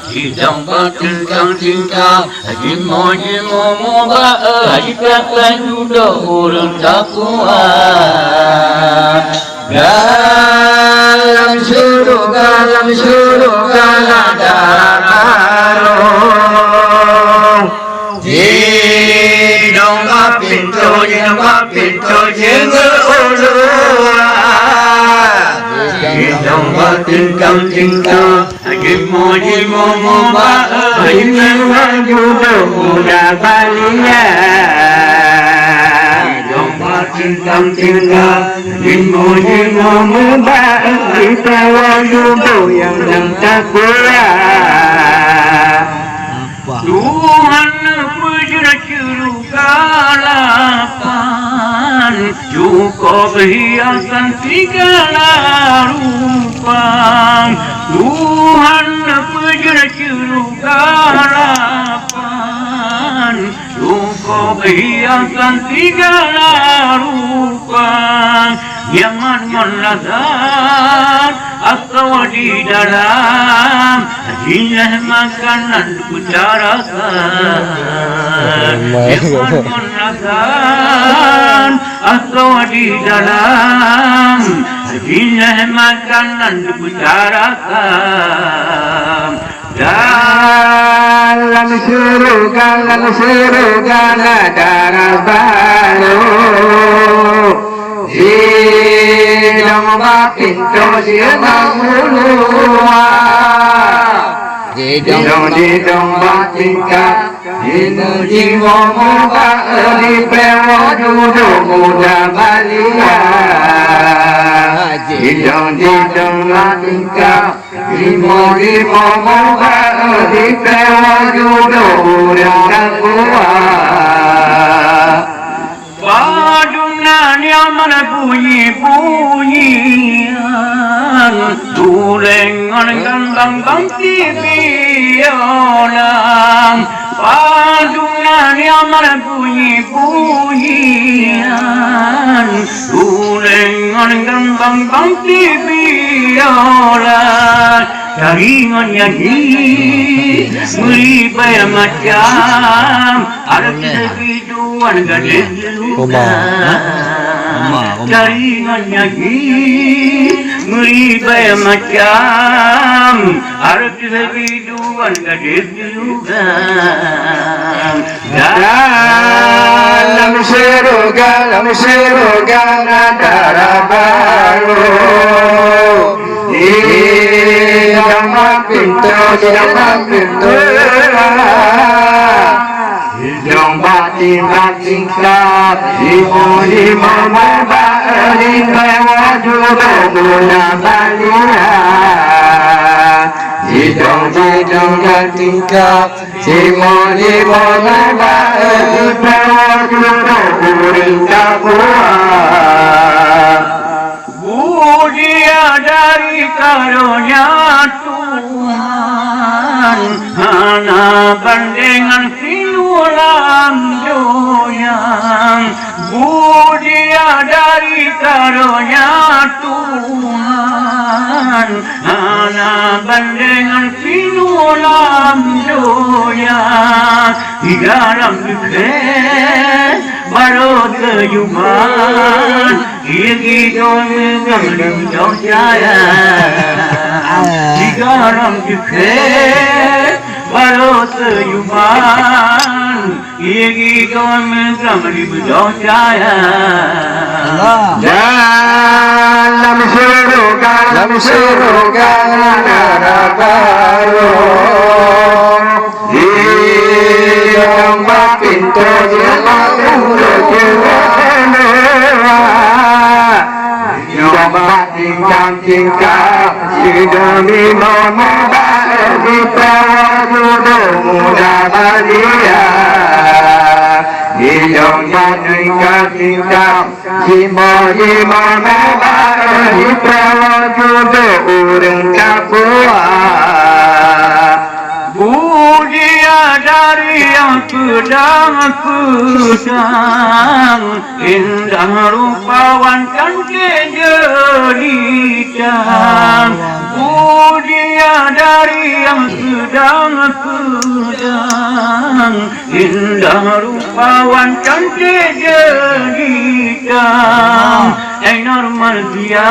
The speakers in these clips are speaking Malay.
Hidang tingkang Jimo moga Hadikan judo urang takwa Dalam surga ada barong Hidang pintu jenggel ulua Hidang tingkang Jimo moga Hadikan judo muda balia Tingkang Jimo muda Kita judo yang takwa Tuhan puja curugalapan Cukup hiasan segala rupa Tuhan puja curugalapan Cukup hiasan segala rupa Jangan melazat atau di dalam Jilah makanan kucarakan Jangan melazat atau di dalam Jilah makanan kucarakan Dalam surga ada baru Hidang pintu jenggel ulua Hidang tingkang Jimo moga Dipewa judo muda balia Hidang tingkang Jimo moga Dipewa judo muda takwa Padunan yang mana bunyi-bunyian Tulengan kambang biolang Padunan yang mana bunyi-bunyian Tulengan kambang biolang Jaringan nyanyi Meribaya macam Ada kehidupan gadis Jaringan nyanyi Meribaya macam Ada kehidupan gadis Dalam surga ada baru Hidang pintu Hidang tingkang Jimo moga Dipewa judo muda balia Hidang tingkang Jimo moga Dipewa judo urang takwa Puja dari karunia Tuhan Hana bandingan sinulam doyang Puja dari karunia Tuhan Hana bandingan sinulam doyang Di dalam dikit baru kejuman Hidung megang jaya Di dalam dikit baru kejuman Hidung megang jaya Dalam surga ada baru Hidang pintu jenggel Tingkang Jimo moga Dipewa judo muda balia Hidang tingkang Jimo moga Dipewa judo urang takwa Puja dari yang pedang indah rupawan kan kejelitang dia dari yang pedang indah rupawan kan kejelitang normal dia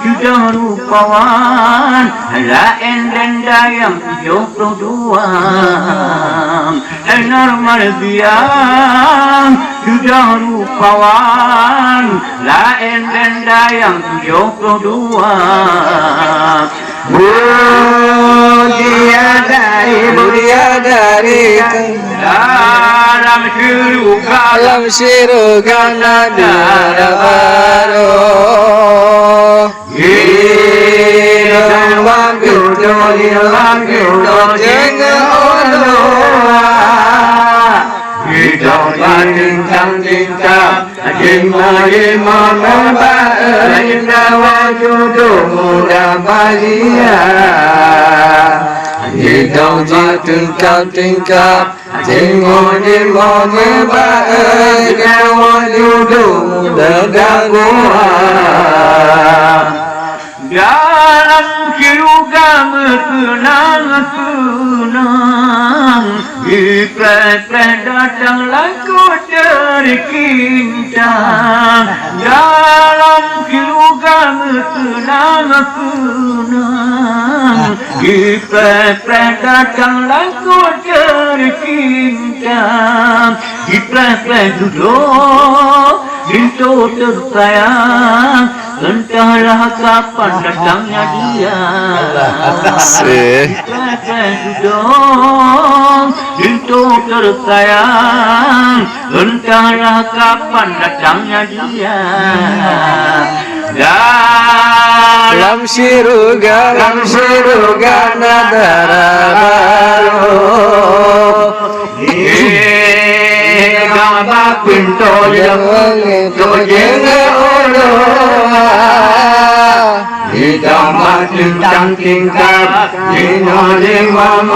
sudah rupawan lain renda yang 72 normal dia sudah rupawan lain renda yang 72 mulia dari dalam syurga negara baru hilang hidup tingkap imam indah wajudum muda balia hidup tingkap imam indah wajudum muda dalam syurga tenang ipreh datanglah kau tercinta dalam syurga tenang ipreh datanglah kau tercinta ipreh duduk pintu tersayang entahlah kapan datangnya dia duduk pintu tersayang entahlah kapan datangnya dia dalam syurga negara baru gambar pintu yang hidup tingkap imam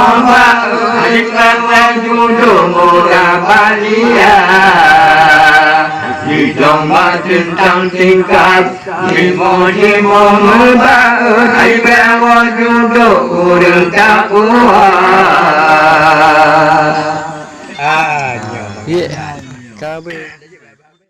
ipreh judum muda balia hidup tingkap imam ipreh judum muda takwa Yeah, kabel.